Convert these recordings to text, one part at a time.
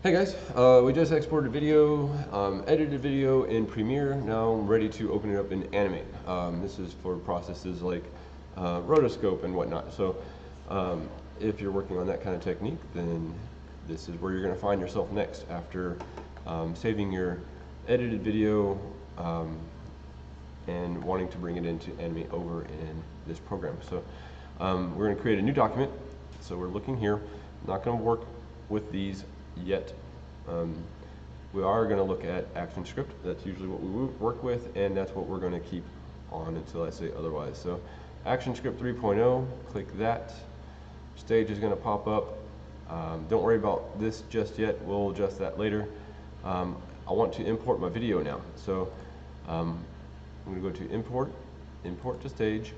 Hey guys, we just exported video, edited video in Premiere. Now I'm ready to open it up in Animate. This is for processes like rotoscope and whatnot. So if you're working on that kind of technique, then this is where you're going to find yourself next after saving your edited video and wanting to bring it into Animate over in this program. So we're going to create a new document. So we're looking here. Not going to work with these yet. We are going to look at ActionScript. That's usually what we work with, and that's what we're going to keep on until I say otherwise. So ActionScript 3.0, click that. Stage is going to pop up. Don't worry about this just yet. We'll adjust that later. I want to import my video now. So I'm going to go to Import to Stage.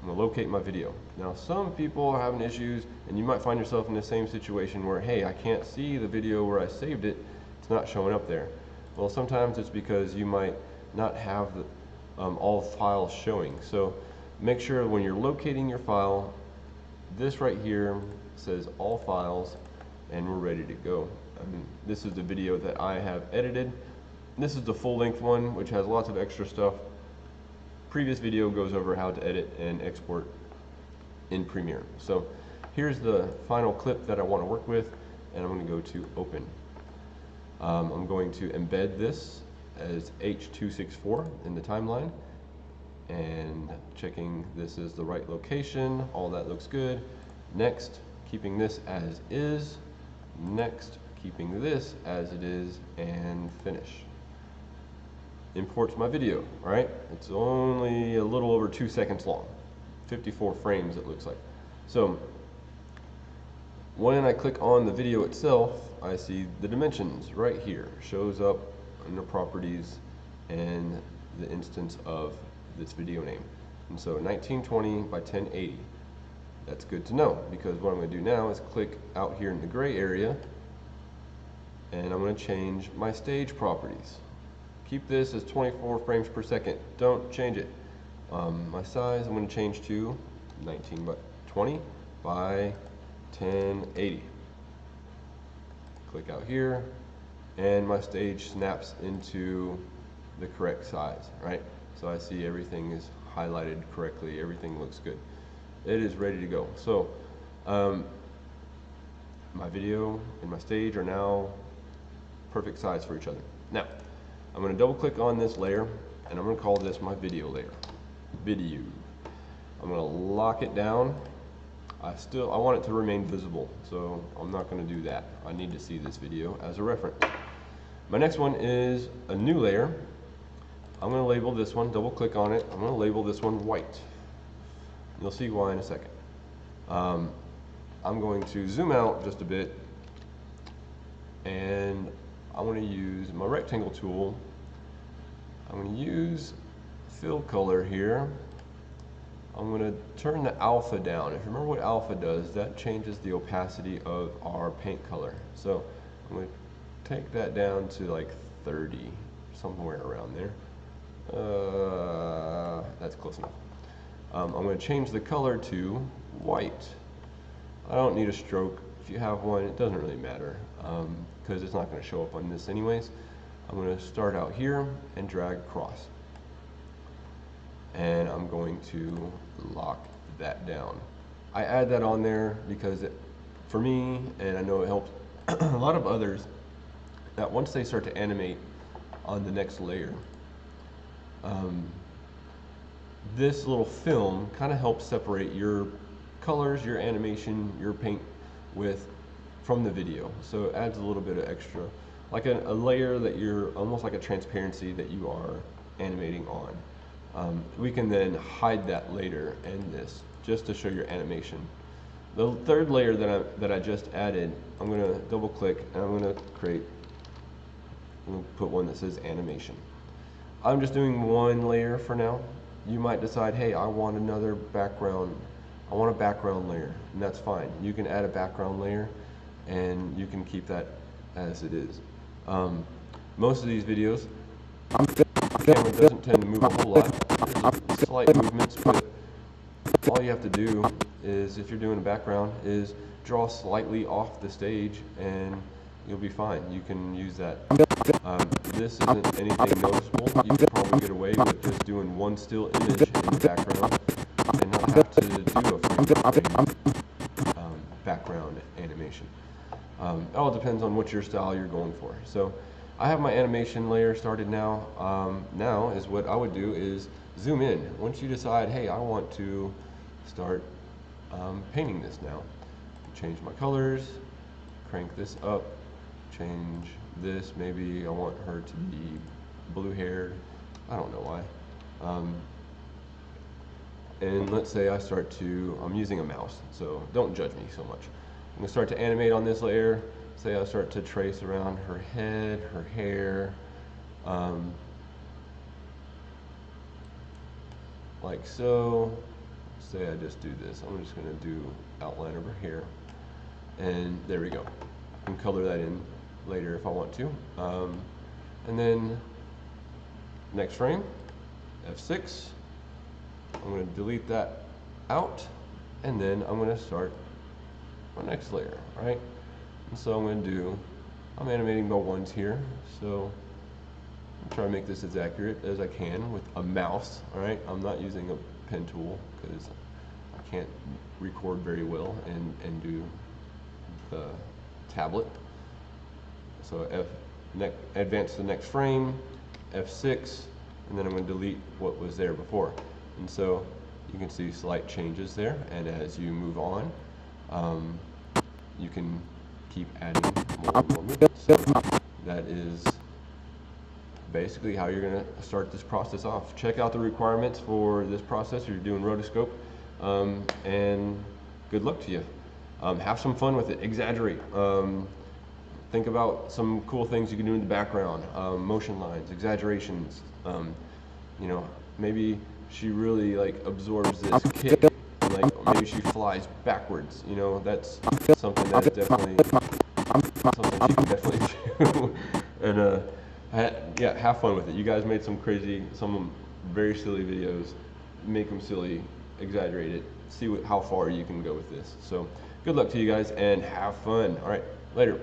I'm going to locate my video. Now some people are having issues, and you might find yourself in the same situation where, hey, I can't see the video where I saved it, it's not showing up there. Well, sometimes it's because you might not have the, all files showing. So make sure when you're locating your file, this right here says all files, and we're ready to go. This is the video that I have edited. This is the full-length one, which has lots of extra stuff. Previous video goes over how to edit and export in Premiere. So here's the final clip that I want to work with, and I'm going to go to Open. I'm going to embed this as H264 in the timeline, and checking this is the right location. All that looks good. Next, keeping this as is. Next, keeping this as it is, and finish. Imports my video, right? It's only a little over 2 seconds long, 54 frames it looks like. So when I click on the video itself, I see the dimensions right here. Shows up under properties and the instance of this video name. And so 1920 by 1080. That's good to know, because what I'm going to do now is click out here in the gray area, and I'm going to change my stage properties. Keep this as 24 frames per second. Don't change it. My size I'm going to change to 1920 by 1080. Click out here, and my stage snaps into the correct size, right? So I see everything is highlighted correctly. Everything looks good. It is ready to go. So my video and my stage are now perfect size for each other. Now, I'm going to double click on this layer, and I'm going to call this my video layer. Video. I'm going to lock it down. I want it to remain visible, so I'm not going to do that. I need to see this video as a reference. My next one is a new layer. I'm going to label this one, double click on it. I'm going to label this one white. You'll see why in a second. I'm going to zoom out just a bit, and I want to use my rectangle tool. I'm going to use fill color here. I'm going to turn the alpha down. If you remember what alpha does, that changes the opacity of our paint color. So I'm going to take that down to like 30, somewhere around there. That's close enough. I'm going to change the color to white. I don't need a stroke. If you have one, it doesn't really matter, because it's not going to show up on this anyways. I'm going to start out here and drag across, and I'm going to lock that down. I add that on there because for me, and I know it helps a lot of others, that once they start to animate on the next layer, this little film kind of helps separate your colors, your animation, your paint from the video. So it adds a little bit of extra, like a layer that you're almost like a transparency that you are animating on. We can then hide that later in this just to show your animation. The third layer that I just added, I'm going to double click, and I'm going to put one that says animation. I'm just doing one layer for now. You might decide, hey, I want another background. I want a background layer, and that's fine. You can add a background layer, and you can keep that as it is. Most of these videos, the camera doesn't tend to move a whole lot. There's slight movements, but all you have to do is, if you're doing a background, is draw slightly off the stage, and you'll be fine. You can use that. This isn't anything noticeable. You could probably get away with just doing one still image in the background and not have to do a frame background animation. It all depends on what your style you're going for. So I have my animation layer started now. Now is what I would do is zoom in. Once you decide, hey, I want to start painting this now. Change my colors, crank this up, change this. Maybe I want her to be blue haired. I don't know why. And let's say I start to, I'm using a mouse, so don't judge me so much. I'm going to start to animate on this layer. Say I start to trace around her head, her hair, like so. Say I just do this. I'm just going to do outline over here. And there we go. I can color that in later if I want to. And then next frame, F6. I'm going to delete that out, and then I'm going to start my next layer, right? And so I'm going to do, I'm animating my ones here, so I'm trying to make this as accurate as I can with a mouse, all right? I'm not using a pen tool because I can't record very well and do the tablet. So advance to the next frame, F6, and then I'm going to delete what was there before. And so you can see slight changes there, and as you move on, you can keep adding more and more movements. So that is basically how you're going to start this process off. Check out the requirements for this process if you're doing rotoscope, and good luck to you. Have some fun with it. Exaggerate. Think about some cool things you can do in the background, motion lines, exaggerations. You know, maybe she really like absorbs this kick, and like maybe she flies backwards. You know, that's something that is definitely something she can definitely do. And yeah, have fun with it. You guys made some crazy, some very silly videos. Make them silly, exaggerate it. See how far you can go with this. So good luck to you guys and have fun. All right, later.